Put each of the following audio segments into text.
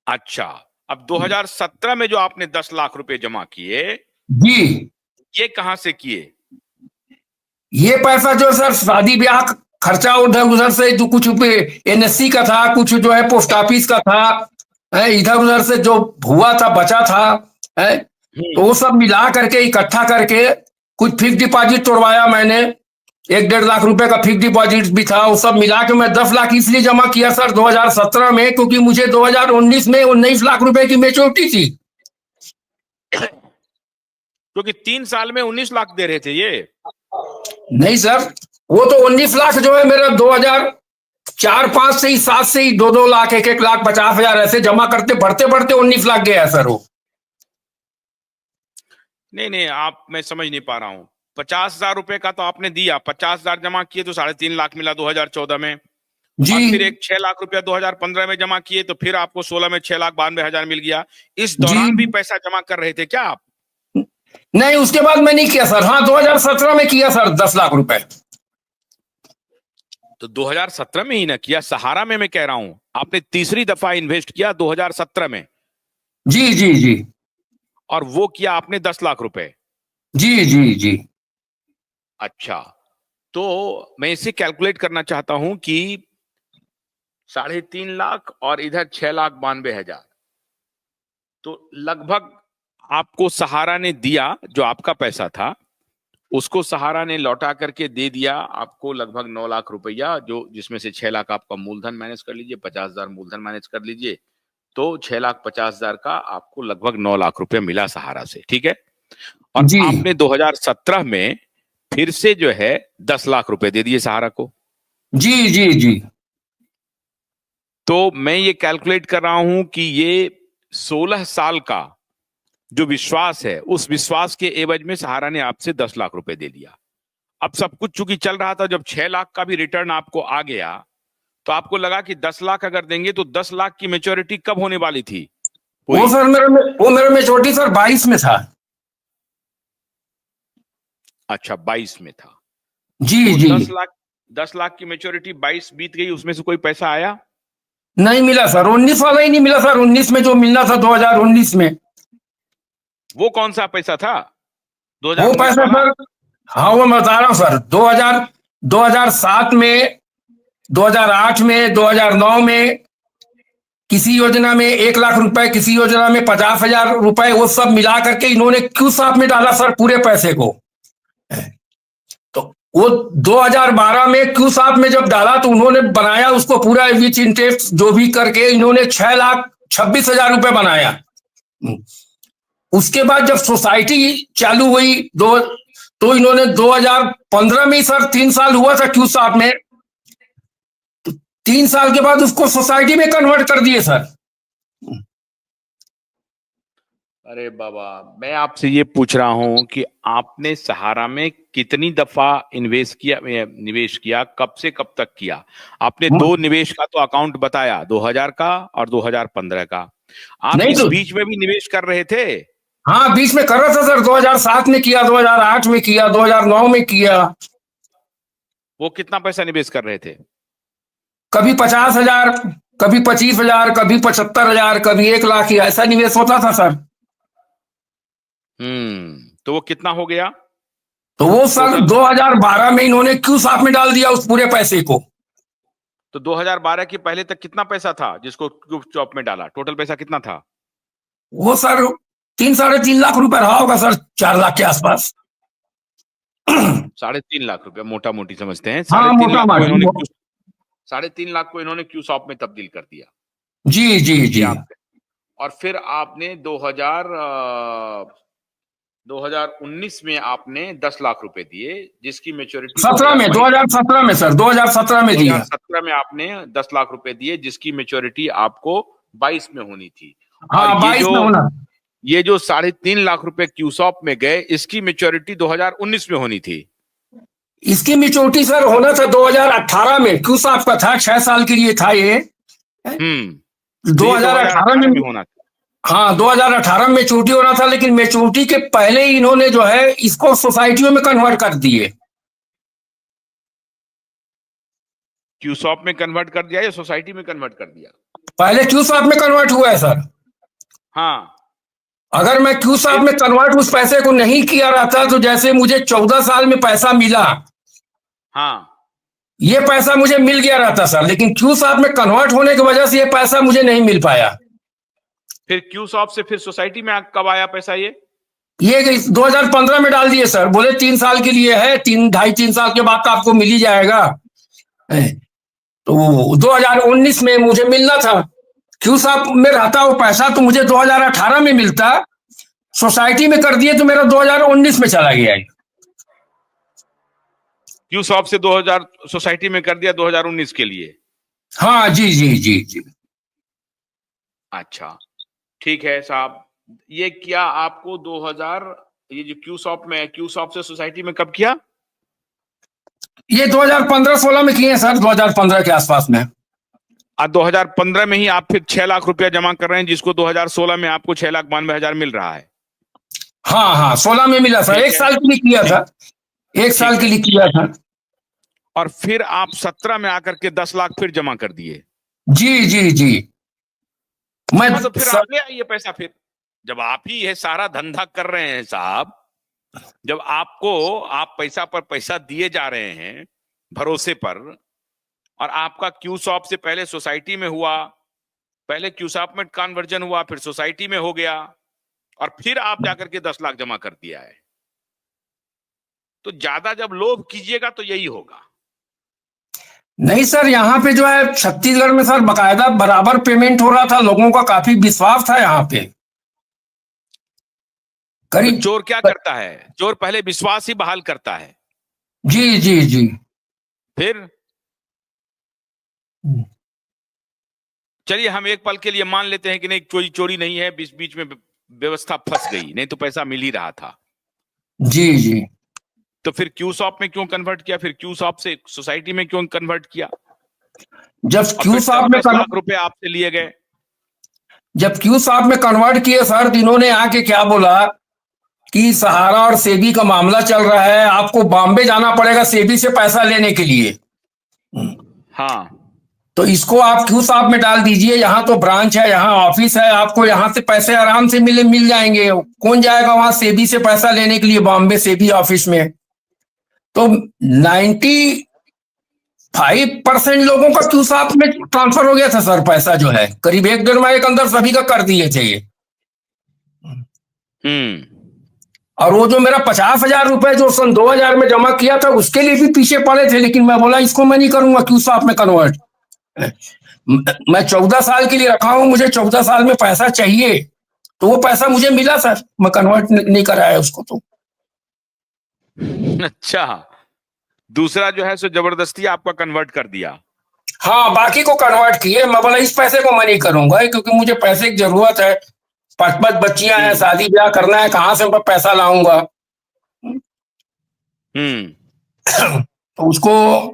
अच्छा, अब 2017 में जो आपने 10 लाख रुपए जमा किए, जी, ये कहां से किए? ये पैसा जो सर शादी ब्याह खर्चा उधर उधर से जो कुछ एनएससी का था, कुछ जो है पोस्ट ऑफिस का था, इधर उधर से जो हुआ था बचा था, है, तो वो सब मिला करके इकट्ठा करके कुछ फिक्स डिपॉजिट तोड़वाया मैंने। 1-1.5 लाख रुपए का फिक्स डिपॉजिट भी था, वो सब मिला के मैं 10 लाख इसलिए जमा किया सर 2017 में, क्योंकि मुझे 2019 में 19 लाख रुपए की मेच्योरिटी थी। क्योंकि 3 साल में 19 लाख दे रहे थे ये। नहीं सर, वो तो 19 लाख जो है मेरा 2004-5 से ही, 7 से ही 2-2 लाख, 1-1 लाख 50,000 ऐसे जमा करते बढ़ते बढ़ते 19 लाख गया सर वो। नहीं नहीं, आप, मैं समझ नहीं पा रहा हूं। 50,000 रुपए का तो आपने दिया, 50,000 जमा किए तो 3.5 लाख मिला 2014 में। जी, और फिर एक 6 लाख रुपया 2015 में जमा किए तो फिर आपको 16 में 6,92,000 मिल गया। इस दौरान भी जी, पैसा जमा कर रहे थे क्या आप? नहीं उसके बाद मैं नहीं किया सर। हाँ, 2017 में किया सर 10 लाख रुपए। तो 2017 में ही ना किया, सहारा में मैं कह रहा हूं। आपने तीसरी दफा इन्वेस्ट किया 2017 में, जी, जी, जी, और वो किया आपने 10 लाख रुपए। जी, जी, जी, अच्छा, तो मैं इसे कैलकुलेट करना चाहता हूं कि 3.5 लाख और इधर 6,92,000, तो लगभग आपको सहारा ने दिया, जो आपका पैसा था उसको सहारा ने लौटा करके दे दिया आपको लगभग 9 लाख रुपया, जो जिसमें से 6 लाख आपका मूलधन मैनेज कर लीजिए, 50,000 मूलधन मैनेज कर लीजिए, तो 6,50,000 का आपको लगभग 9 लाख रुपया मिला सहारा से। ठीक है, और जी, आपने 2017 में फिर से जो है 10 लाख रुपए दे दिए सहारा को। जी, जी, जी, तो मैं ये कैलकुलेट कर रहा हूं कि ये 16 साल का जो विश्वास है, उस विश्वास के एवज में सहारा ने आपसे 10 लाख रुपए दे दिया। अब सब कुछ चूंकि चल रहा था, जब 6 लाख का भी रिटर्न आपको आ गया तो आपको लगा कि 10 लाख अगर देंगे तो 10 लाख की मेच्योरिटी कब होने वाली थी वो पूरी? सर वो मेरा मेच्योरिटी सर 22 में था। अच्छा, 22 में था। जी, तो जी, 10 लाख की मेच्योरिटी 22 बीत गई, उसमें से कोई पैसा आया? नहीं मिला सर, 19 वाला ही नहीं मिला सर। 19 में जो मिलना था 2019 में, वो कौन सा पैसा था, वो 2019 पैसा वाला? सर, हाँ वो मैं बता रहा हूँ सर। 2007 में, 2008 में, 2009 में किसी योजना में 1 लाख रुपए, किसी योजना में 50,000 रुपए, वो सब मिला करके इन्होंने क्यू साफ में डाला सर पूरे पैसे को। तो वो 2012 में क्यू साफ में जब डाला तो उन्होंने बनाया उसको पूरा विच इंटरेस्ट जो भी करके इन्होंने 6,26,000 रुपए बनाया। उसके बाद जब सोसाइटी चालू हुई तो इन्होंने 2015 में सर 3 साल हुआ था क्यू साफ में, 3 साल के बाद उसको सोसाइटी में कन्वर्ट कर दिए सर। अरे बाबा, मैं आपसे ये पूछ रहा हूं कि आपने सहारा में कितनी दफा निवेश किया, कब से कब तक किया? आपने दो निवेश का तो अकाउंट बताया, 2000 का और 2015 का। आप नहीं इस तो, बीच में भी निवेश कर रहे थे? हाँ बीच में कर रहा था सर। 2007 में किया, 2008 में किया, 2009 में किया। वो कितना पैसा निवेश कर रहे थे? कभी 50,000, कभी 25,000, कभी 75,000, कभी 1 लाख ही ऐसा निवेश होता था सर। तो वो कितना हो गया तो वो सर टोटल? 2012 में इन्होंने क्यू साफ में डाल दिया उस पूरे पैसे को। तो 2012 के पहले तक कितना पैसा था जिसको चॉप में डाला? टोटल पैसा कितना था? वो सर 3-3.5 लाख रुपए रहा होगा सर, 4 लाख के आसपास। 3.5 लाख रुपया मोटा मोटी समझते हैं। हाँ, मोटा माटी। 3.5 लाख को इन्होंने क्यू शॉप में तब्दील कर दिया। जी, जी, ये जी, आपने, और फिर आपने 2019 में आपने 10 लाख रुपए दिए, जिसकी मेच्योरिटी 17 में, 2017 में सर, 2017 में दिया। 2017 में आपने 10 लाख रुपए दिए, जिसकी मेच्योरिटी आपको 22 में होनी थी। और हाँ, 22 में होना। ये जो 3.5 लाख रुपए क्यूसॉप में गए, इसकी मेच्योरिटी 2019 में होनी थी। इसकी मेच्योरिटी सर होना था 2018 में। क्यू साफ का था, 6 साल के लिए था ये। तो ये 2018 में होना था। हाँ, 2018 में मेच्योरिटी होना था, लेकिन मेच्योरिटी के पहले ही इन्होंने जो है इसको सोसाइटियों में कन्वर्ट कर दिए। क्यूसॉप में कन्वर्ट कर दिया या सोसाइटी में कन्वर्ट कर दिया? पहले क्यूसाप में कन्वर्ट हुआ है सर। हाँ, अगर मैं क्यूसाप में कन्वर्ट उस पैसे को नहीं किया रहता तो जैसे मुझे 14 साल में पैसा मिला, हाँ, ये पैसा मुझे मिल गया रहता सर, लेकिन क्यूसाप में कन्वर्ट होने की वजह से ये पैसा मुझे नहीं मिल पाया। फिर क्यू शॉप से फिर सोसाइटी में कब आया पैसा ये? ये 2015 में डाल दिए सर, बोले 3 साल के लिए है, 3 ढाई 3 साल के बाद तो आपको मिल ही जाएगा। तो 2019 में मुझे मिलना था, क्यूसाप में रहता वो पैसा तो मुझे 2018 में मिलता, सोसाइटी में कर दिए तो मेरा 2019 में चला गया। क्यू शॉप से 2000 सोसाइटी में कर दिया 2019 के लिए। हाँ जी जी जी जी। अच्छा, ठीक है साहब। ये क्या आपको 2000, ये जो क्यू शॉप में है, क्यू शॉप से सोसाइटी में कब किया? ये 2015-16 में किए सर, 2015 के आसपास में। 2015 में ही आप फिर 6 लाख रुपया जमा कर रहे हैं, जिसको 2016 में आपको 6,92,000 मिल रहा है। हाँ हाँ, 16 में मिला सर, 1 साल के लिए किया था, 1 साल के लिए किया था। और फिर आप 17 में आकर के 10 लाख फिर जमा कर दिए। जी जी जी। मैं तो फिर आप ले आइए पैसा। फिर जब आप ही ये सारा धंधा कर रहे हैं साहब, जब आपको आप पैसा पर पैसा दिए जा रहे हैं भरोसे पर, और आपका क्यू शॉप से पहले सोसाइटी में हुआ, पहले क्यू शॉप में कन्वर्जन हुआ, फिर सोसाइटी में हो गया, और फिर आप जाकर के 10 लाख जमा कर दिया है, तो ज्यादा जब लोभ कीजिएगा तो यही होगा। नहीं सर, यहाँ पे जो है छत्तीसगढ़ में सर बकायदा बराबर पेमेंट हो रहा था, लोगों का काफी विश्वास था यहाँ पे। तो करीब चोर क्या करता है? चोर पहले विश्वास ही बहाल करता है। जी जी जी। फिर चलिए हम एक पल के लिए मान लेते हैं कि नहीं, चोरी चोरी नहीं है, बीच बीच में व्यवस्था फंस गई, नहीं तो पैसा मिल ही रहा था। जी जी। तो फिर क्यू शॉप में क्यों कन्वर्ट किया? फिर क्यू शॉप से सोसाइटी में क्यों कन्वर्ट किया? जब क्यू शॉप में 10 लाख रुपए आपसे लिए गए। जब क्यू शॉप में कन्वर्ट किए सर, तो इन्होंने आके क्या बोला कि सहारा और सेबी का मामला चल रहा है, आपको बॉम्बे जाना पड़ेगा सेबी से पैसा लेने के लिए। हाँ, तो इसको आप क्यू शॉप में डाल दीजिए, यहाँ तो ब्रांच है, यहाँ ऑफिस है, आपको यहाँ से पैसे आराम से मिल जाएंगे। कौन जाएगा वहां सेबी से पैसा लेने के लिए, बॉम्बे सेबी ऑफिस में? तो 95% लोगों का क्यू शॉप में ट्रांसफर हो गया था सर, पैसा जो है करीब 1-1.5 महीने के अंदर सभी का कर दिए थे ये। और वो जो मेरा 50,000 रुपए जो सन 2000 में जमा किया था, उसके लिए भी पीछे पड़े थे, लेकिन मैं बोला इसको मैं नहीं करूंगा क्यू शॉप में कन्वर्ट। मैं 14 साल के लिए रखा हूं, मुझे 14 साल में पैसा चाहिए, तो वो पैसा मुझे मिला सर, मैं कन्वर्ट नहीं कराया उसको। तो अच्छा, दूसरा जो है सो जबरदस्ती आपका कन्वर्ट कर दिया। हाँ, बाकी को कन्वर्ट किए। मैं बोला इस पैसे को मैं नहीं करूंगा, क्योंकि मुझे पैसे की जरूरत है, 5 बच्चियां हैं, शादी ब्याह करना है, कहां से मैं पैसा लाऊंगा। तो उसको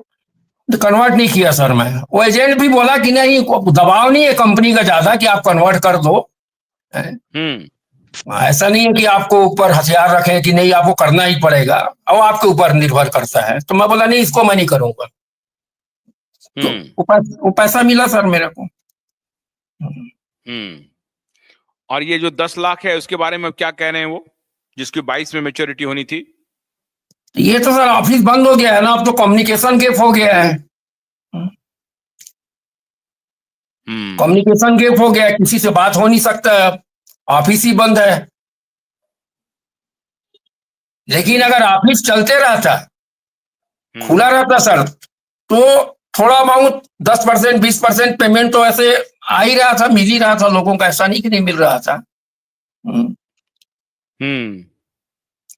कन्वर्ट नहीं किया सर मैं। वो एजेंट भी बोला कि नहीं, दबाव नहीं है कंपनी का ज्यादा कि आप कन्वर्ट कर दो। ऐसा नहीं है कि आपको ऊपर हथियार रखे कि नहीं आपको करना ही पड़ेगा, और आपके ऊपर निर्भर करता है। तो मैं बोला नहीं, इसको मैं नहीं करूंगा। तो वो पैसा मिला सर मेरे को। और ये जो 10 लाख है उसके बारे में क्या कह रहे हैं वो, जिसकी 22 में मैच्योरिटी होनी थी? ये तो सर ऑफिस बंद हो गया है ना, अब तो कम्युनिकेशन गैप हो गया है। कम्युनिकेशन गैप हो गया है, किसी से बात हो नहीं सकता, ऑफिस ही बंद है। लेकिन अगर ऑफिस चलते रहता, खुला रहता सर, तो थोड़ा अमाउंट 10% 20% पेमेंट तो ऐसे आ ही रहा था, मिल ही रहा था लोगों का, ऐसा नहीं कि नहीं मिल रहा था।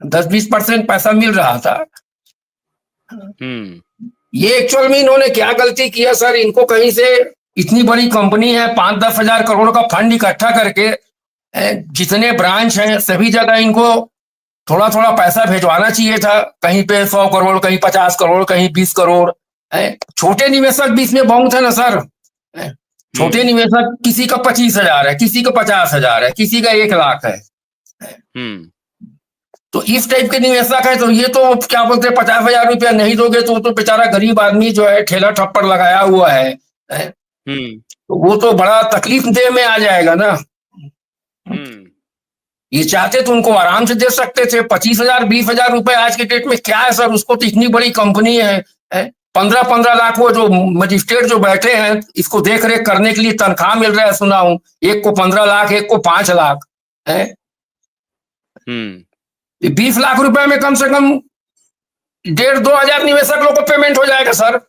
10-20% पैसा मिल रहा था। ये एक्चुअल में इन्होंने क्या गलती किया सर, इनको कहीं से इतनी बड़ी कंपनी है, 5-10 हजार करोड़ का फंड इकट्ठा करके जितने ब्रांच हैं सभी जगह इनको थोड़ा थोड़ा पैसा भेजवाना चाहिए था। कहीं पे 100 करोड़, कहीं 50 करोड़, कहीं 20 करोड़। छोटे निवेशक भी इसमें बहुत है ना सर। छोटे निवेशक किसी का 25,000 है, किसी का 50,000 है, किसी का 1 लाख है। तो इस टाइप के निवेशक है, तो ये तो क्या बोलते हैं, 50,000 रुपया नहीं दोगे तो बेचारा गरीब आदमी जो है ठेला ठप्पर लगाया हुआ है, तो वो तो बड़ा तकलीफ देह में आ जाएगा ना। ये चाहते तो उनको आराम से दे सकते थे। 25,000 20,000 रुपए आज के डेट में क्या है सर? उसको तो इतनी बड़ी कंपनी है, 15-15 लाख वो जो मजिस्ट्रेट जो बैठे हैं इसको देख रेख करने के लिए तनख्वाह मिल रहा है, सुना हूं। एक को 15 लाख, एक को 5 लाख है। 20 लाख रुपए में कम से कम 1,500-2 हजार निवेशक लोग को पेमेंट हो जाएगा सर।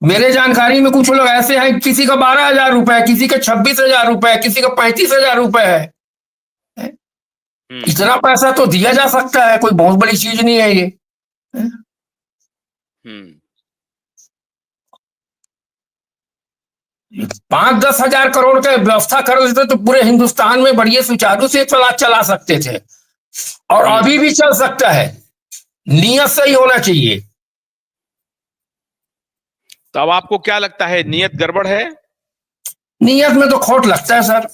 मेरे जानकारी में कुछ लोग ऐसे हैं, किसी का 12,000 रुपए, किसी का 26,000 रुपए, किसी का 35,000 रुपए है। इतना पैसा तो दिया जा सकता है, कोई बहुत बड़ी चीज नहीं है ये। 5-10 हजार करोड़ का व्यवस्था कर देते तो पूरे हिंदुस्तान में बढ़िया सुचारू से चला सकते थे, और अभी भी चल सकता है। नियत सही होना चाहिए। तो अब आपको क्या लगता है, नियत गड़बड़ है? नियत में तो खोट लगता है सर।